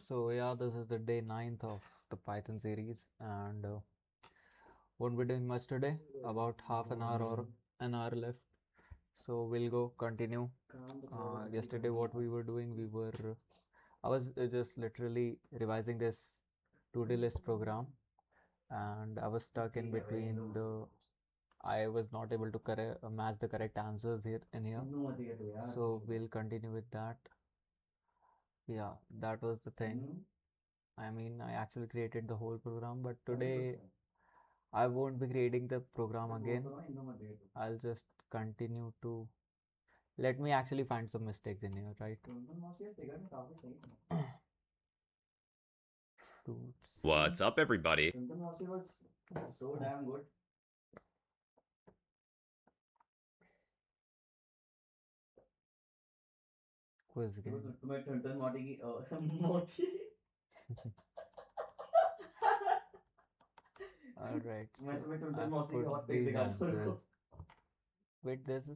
So yeah, this is the day 9th of the Python series, and won't be doing much today. About half an hour or an hour left, so we'll go continue. Yesterday, what we were doing, I was just literally revising this to-do list program, and I was stuck in between the. I was not able to match the correct answers here in here, so we'll continue with that. Yeah, that was the thing. I mean, I actually created the whole program, but today I won't be creating the program again. I'll just continue to. Let me actually find some mistakes in here, right? Fruits. What's up, everybody? Quiz game. Alright, so I've put these answers. Wait, there's a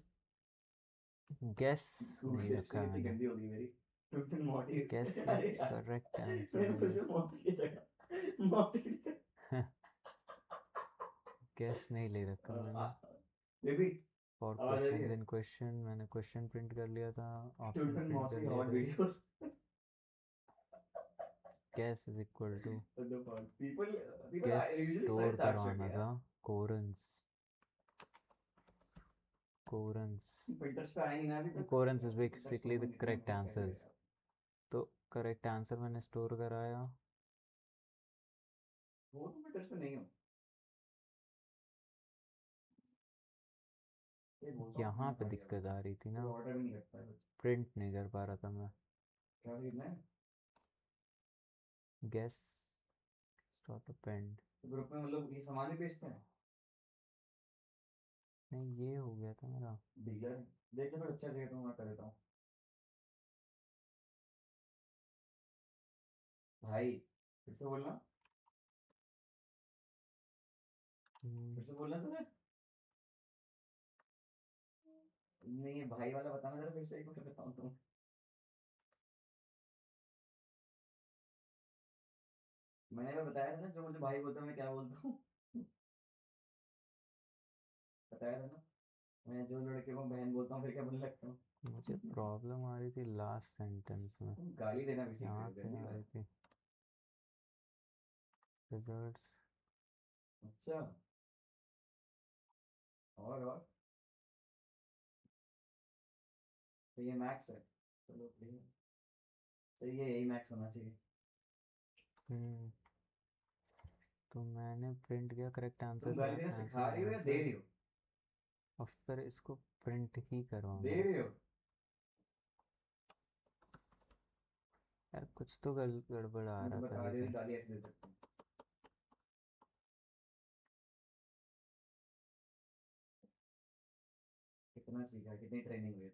guess नहीं रखा है मैंने. Guess the correct answer. Guess नहीं ले रखा मैंने. For questions in question मैंने question print कर लिया था. Option print कर लिया था. Guess is equal to guess store करवाना था. Corons. Corons is basically the correct answers. तो correct answer मैंने store कराया. यहाँ पे दिक्कत आ रही थी ना. प्रिंट नहीं कर पा रहा था मैं. Guess start append. ग्रुप में मतलब ये सामान ही बेचते हैं. नहीं, ये हो गया था मेरा. डीलर देखो फिर अच्छा देता हूँ, मैं कर देता हूँ भाई. फिर से बोलना. फिर से बोलना तुझे. नहीं, ये भाई वाला बताना जरा फिर से एक बार बताऊँ तुम. मैंने बताया था ना, जो मुझे भाई बोलता है मैं क्या बोलता हूँ. बताया था ना, मैं जो लड़के को बहन बोलता हूँ फिर क्या बोलने लगता हूँ. मुझे प्रॉब्लम आ रही थी लास्ट सेंटेंस में. गाली देना भी सीख रहे हो. आ रही थी रिजल्ट्स. अच्छा. और तो ये मैक्स है. चलो तो ये यही मैक्स होना चाहिए. तो मैंने प्रिंट किया करेक्ट आंसर. तुम गाली देना सिखा रही हो या दे रही हो? और फिर इसको प्रिंट ही करवाऊंगा. दे रही हो यार. कुछ तो गड़बड़ आ रहा था. लेकिन गाली ऐसे दे सकते हैं. कितना सीखा, कितनी ट्रेनिंग हुई है.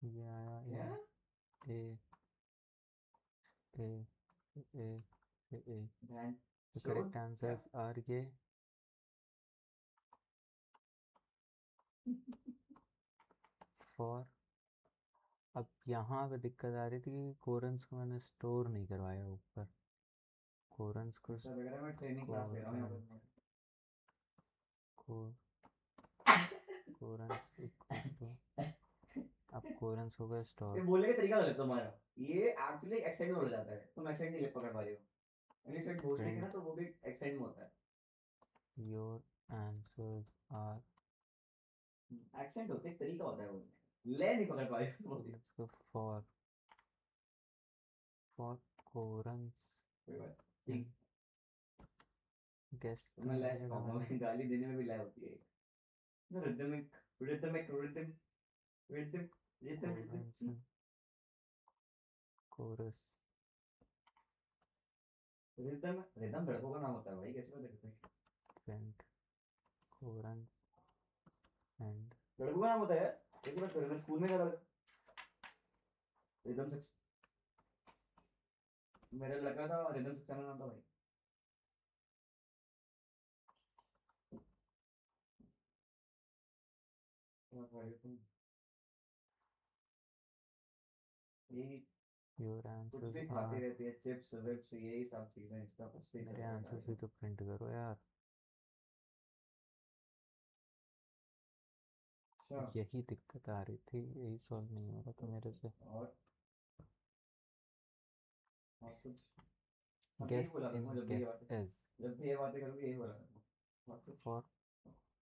ये आया ए ए ए ए. The correct answers are ये. For अब यहाँ पे दिक्कत आ रही थी कि कोरंस को मैंने स्टोर नहीं करवाया ऊपर. कोरंस को कोरंस इक्वल टू. अब कोरंस होगा स्टोर. ये बोलने का तरीका गलत तुम्हारा. ये एक्चुअली एक्सेंट में हो जाता है. तुम एक्सेंट नहीं पकड़ पा रहे हो. अगली साइड बोलते हैं ना तो वो भी एक्सेंट में होता है. Your answers are. एक्सेंट होते एक तरीका होता है बोलने. ले नहीं पकड़ पाए. Let's go for कोरंस. कोई बात नहीं. गेस मैं ले सिखाऊंगा. मैं गाली देने में भी ले होती है. Rhythmic rhythmic rhythm rhythm rhythm chorus. Rhythm rhythm लड़कों का नाम होता है भाई. कैसे पता करते हैं? फ्रेंड कोरंस एंड लड़कों का नाम होता है. एक बार करो. मैं स्कूल में करा रिदम सेक्शन. मेरा लगा था रिदम सेक्शन नाम था भाई. क्या भाई तुम. Your answers भी are खाती रहती है, चिप्स विप्स यही सब चीजें, इसका कुछ सही मेरे चल रहा आंसर्स भी है। तो प्रिंट करो यार। अच्छा यही दिक्कत आ रही थी, यही सॉल्व नहीं हो रहा था मेरे से। और कुछ हम यही गेस बोला इन था जब भी ये गेस बातें, एज जब भी ये बातें करोगे यही बोला था और कुछ। For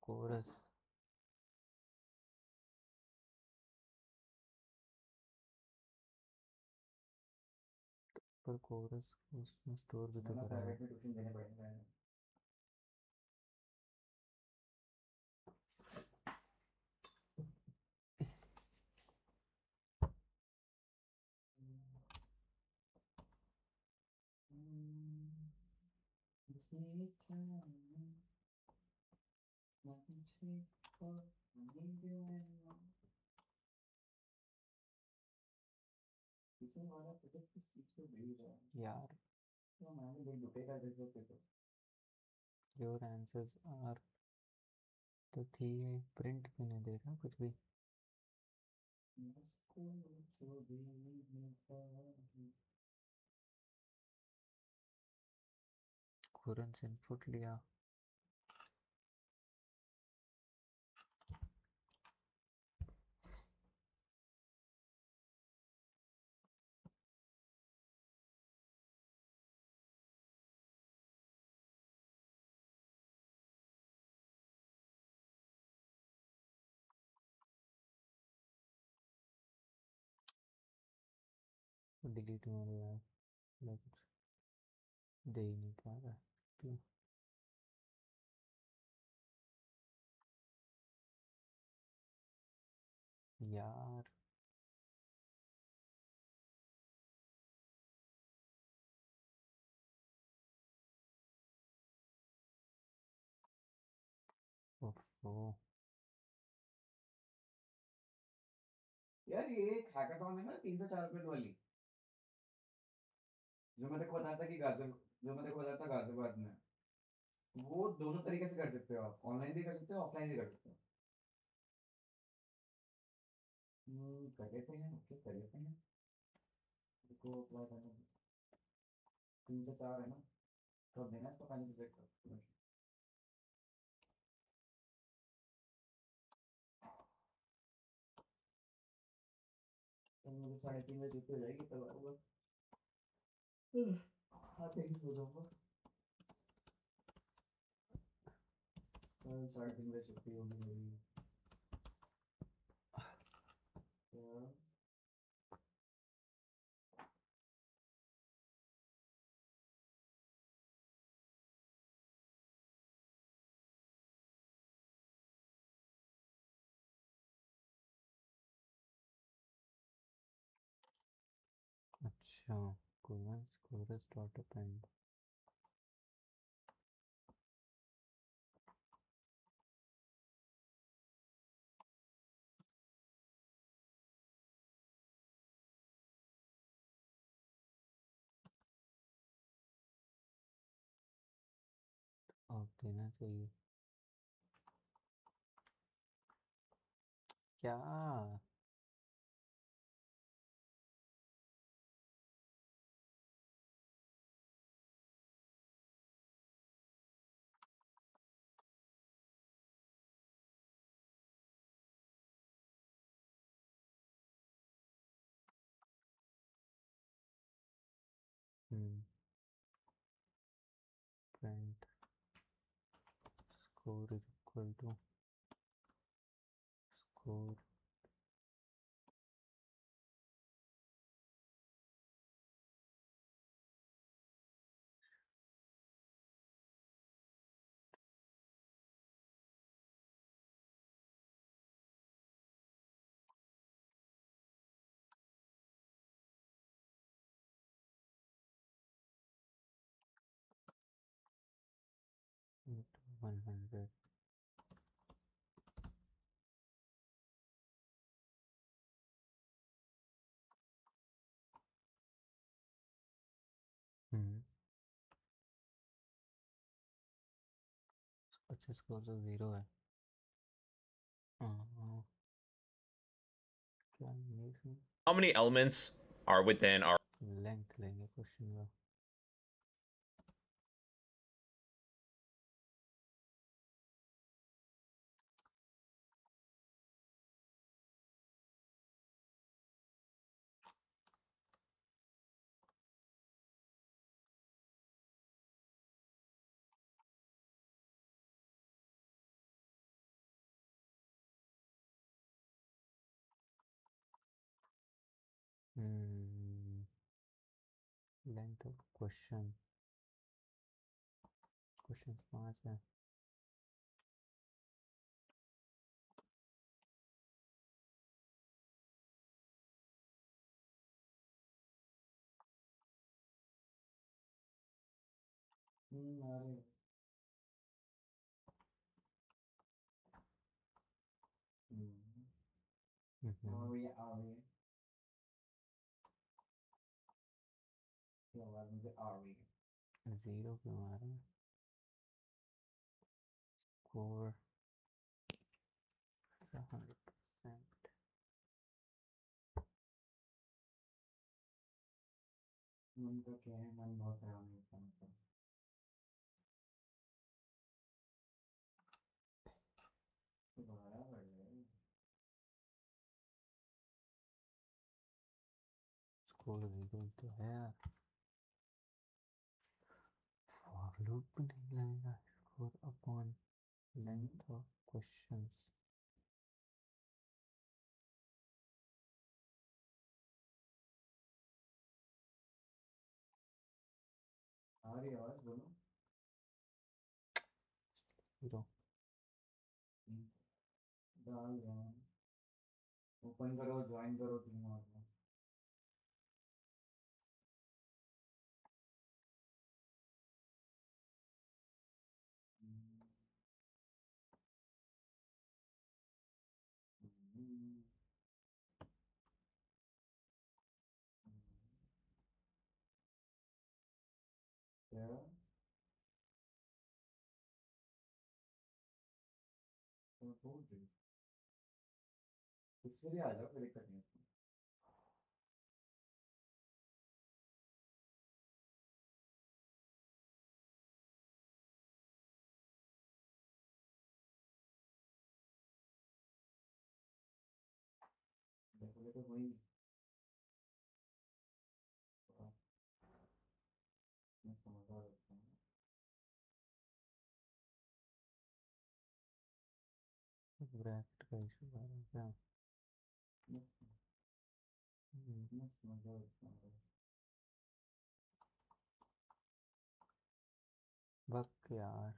chorus. पर कोरस उसमें स्टोर भी तो मैंने करा है। प्राइवेट में ट्यूशन देने पड़ेंगे। यार योर आंसर्स आर तो थी, प्रिंट क्यों नहीं दे रहा कुछ भी। कुरन से इनपुट लिया। डिलीट मारो यार, मैं कुछ दे ही नहीं पा रहा क्यों। यार ओफो। यार ये एक हैकाथॉन है ना 300-400 वाली, जो मैंने को बताया था कि गाजर, जो मैंने को बताया था गाजियाबाद में, वो दोनों तरीके से कर सकते हो आप, ऑनलाइन भी कर सकते हो ऑफलाइन भी कर सकते हो। कर लेते हैं, ओके कर लेते हैं। इसको अप्लाई करना 3 से 4 है ना, कब देना है इसको फाइनल सब्जेक्ट। तो मुझे 3:30 बजे छुट्टी हो जाएगी तब आऊँगा। आते ही सो जाऊँगा। कल 3:30 बजे छुट्टी होगी मेरी। तो अच्छा, कुरन कोरस डॉट अपेंड। अब देना चाहिए क्या। print score is equal to score into 100. अच्छा स्कोर तो 0 है। क्या नहीं इसमें। How many elements are within our length लेंगे क्वेश्चन का. लेंथ ऑफ क्वेश्चन 5 है. अरे आ रही है ये आवाज मुझे आ रही है. 0 क्यों आ रहा है? स्कोर 100%. मन का क्या है, मन बहुत खराब है इसका मतलब. दोबारा बढ़ गए. स्कोर 0 तो है यार. फॉर लूप भी नहीं लगेगा. Score upon length of questions. आ रही है आवाज, बोलो. 0. डाल रहा हूँ. ओपन करो, ज्वाइन करो, टीम और क्या तो बोल रही. इससे भी आ जाओ, कोई दिक्कत नहीं है. देखो तो वही मैं समझा रखता हूँ. ब्रैकेट का इशू आ रहा है क्या? मैं समझा रखता हूँ. बक यार.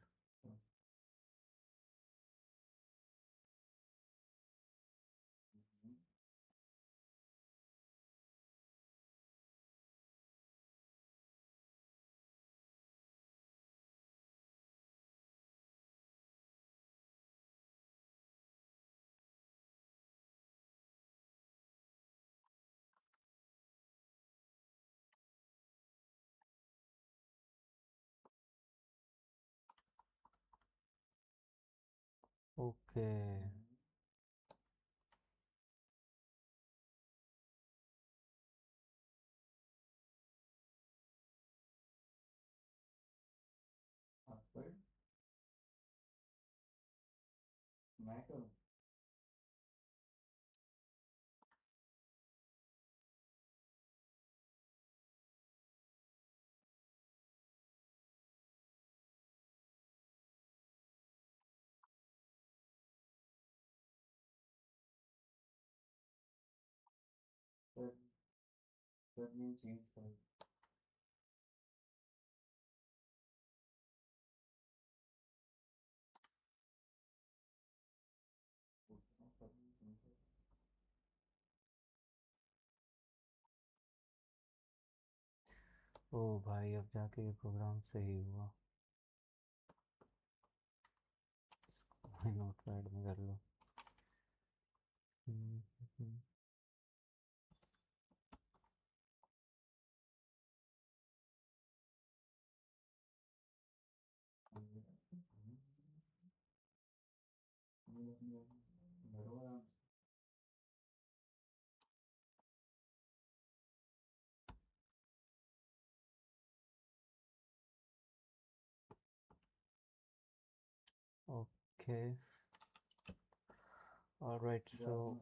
ओके. पासवर्ड मैं करूँ. सर सर नेम चेंज करो. ओ भाई अब जाके ये प्रोग्राम सही हुआ. नोटपैड में कर लो. हम्म, हम्म. Okay. All right. So,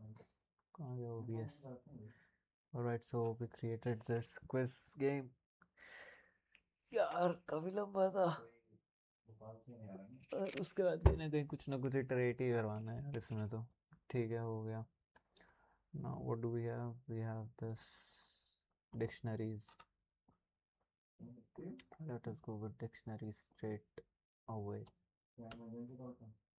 कहाँ गया OBS? All right. So we created this quiz game. यार काफी लंबा था और उसके बाद कहीं ना कहीं कुछ ना कुछ इटरेट ही करवाना है यार इसमें तो ठीक है हो गया now what do we have this dictionaries let us go with dictionaries straight away.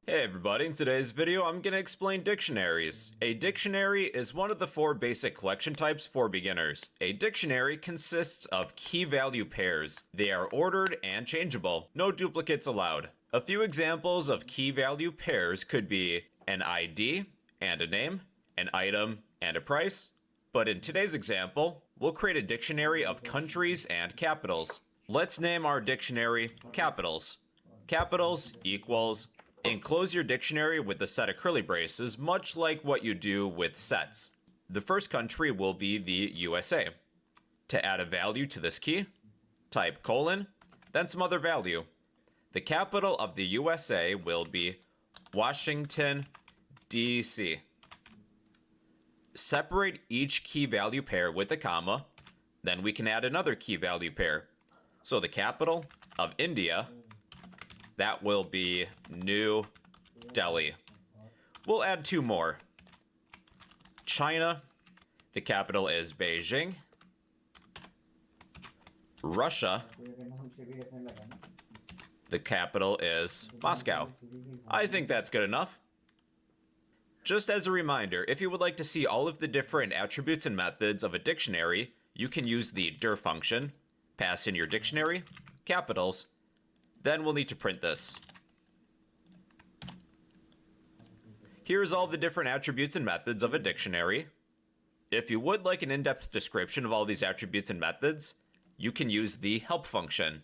Hey everybody, in today's video I'm going to explain dictionaries. A dictionary is one of the 4 basic collection types for beginners. A dictionary consists of key value pairs. They are ordered and changeable. No duplicates allowed. A few examples of key value pairs could be an ID and a name, an item and a price. But in today's example, we'll create a dictionary of countries and capitals. Let's name our dictionary Capitals. Capitals equals enclose your dictionary with a set of curly braces, much like what you do with sets. The first country will be the USA. To add a value to this key, type colon, then some other value. The capital of the USA will be Washington, D.C. Separate each key value pair with a comma, then we can add another key value pair. So the capital of India, that will be New Delhi. We'll add 2 more. China, the capital is Beijing. Russia, the capital is Moscow. I think that's good enough. Just as a reminder, if you would like to see all of the different attributes and methods of a dictionary, you can use the dir function, pass in your dictionary, capitals, then we'll need to print this. Here's all the different attributes and methods of a dictionary. If you would like an in-depth description of all these attributes and methods, you can use the help function.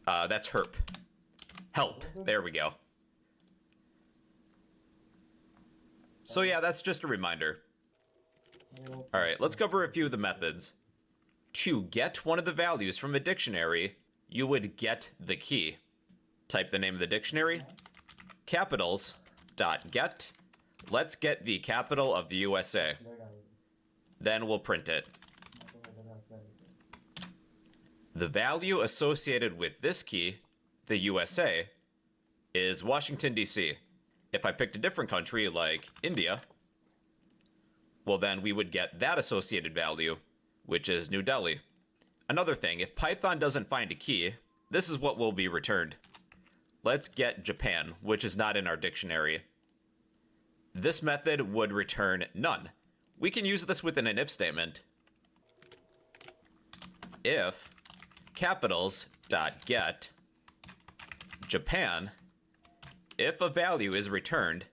That's herp. Help. There we go. So yeah, that's just a reminder. Alright, let's cover a few of the methods. To get one of the values from a dictionary, you would get the key. Type the name of the dictionary, capitals.get. Let's get the capital of the USA. Then we'll print it. The value associated with this key, the USA, is Washington, D.C. If I picked a different country like India, well then we would get that associated value, which is New Delhi. Another thing, if Python doesn't find a key, this is what will be returned. Let's get Japan, which is not in our dictionary. This method would return none. We can use this within an if statement. If capitals.get Japan, if a value is returned,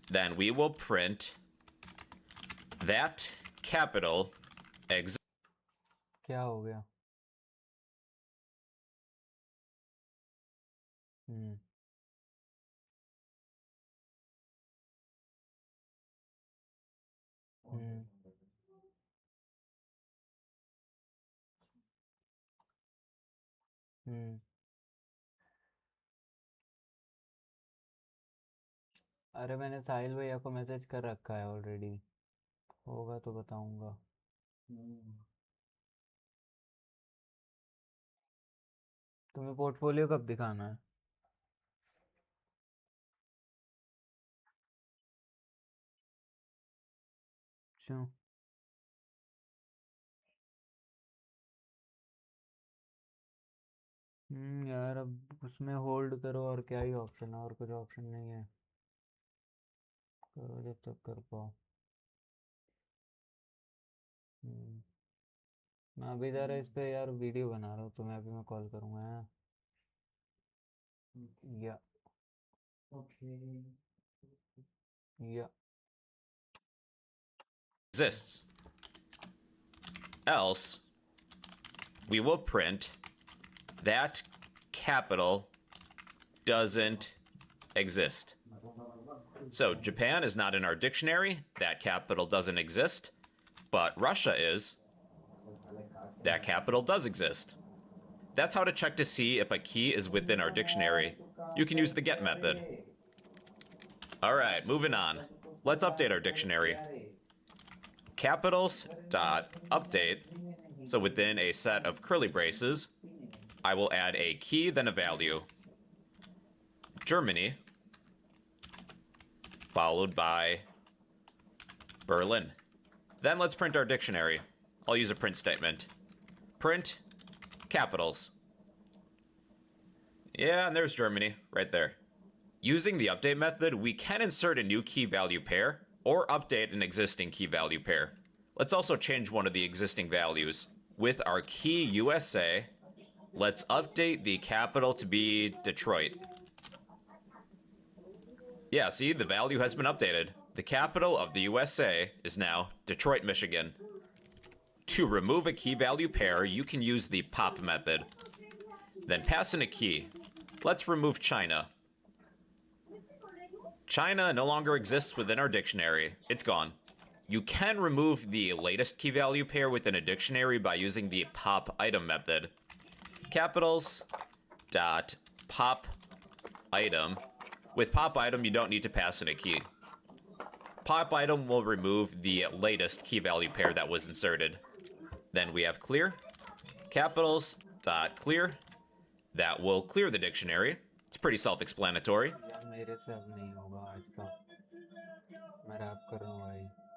then we will print that capital exists. क्या हो गया अरे मैंने साहिल भैया को message कर रखा है ऑलरेडी होगा तो बताऊंगा तुम्हें पोर्टफोलियो कब दिखाना है क्यों यार अब उसमें होल्ड करो और क्या ही ऑप्शन है और कुछ ऑप्शन नहीं है करो जब तक कर पाओ मैं अभी जा रहा इस पे यार वीडियो बना रहा हूँ तुम्हें अभी मैं कॉल करूँगा या या Exists. Else, we will print that capital doesn't exist. So Japan is not in our dictionary. That capital doesn't exist. But Russia is. That capital does exist. That's how to check to see if a key is within our dictionary. You can use the get method. Alright, moving on. Let's update our dictionary. Capitals dot update. So within a set of curly braces, I will add a key, then a value. Germany, followed by Berlin. Then let's print our dictionary. I'll use a print statement. Print capitals. Yeah, and there's Germany right there. Using the update method, we can insert a new key value pair or update an existing key value pair. Let's also change one of the existing values. With our key USA, let's update the capital to be Detroit. Yeah, see, the value has been updated. The capital of the USA is now Detroit, Michigan. To remove a key value pair, you can use the pop method. Then pass in a key. Let's remove China. China no longer exists within our dictionary. It's gone. You can remove the latest key value pair within a dictionary by using the pop item method. Capitals dot pop item. With pop item, you don't need to pass in a key. Pop item will remove the latest key value pair that was inserted. Then we have clear. Capitals dot clear. That will clear the dictionary. It's pretty self-explanatory. यार मेरे से अब नहीं होगा आज का मैं rap कर रहा हूँ भाई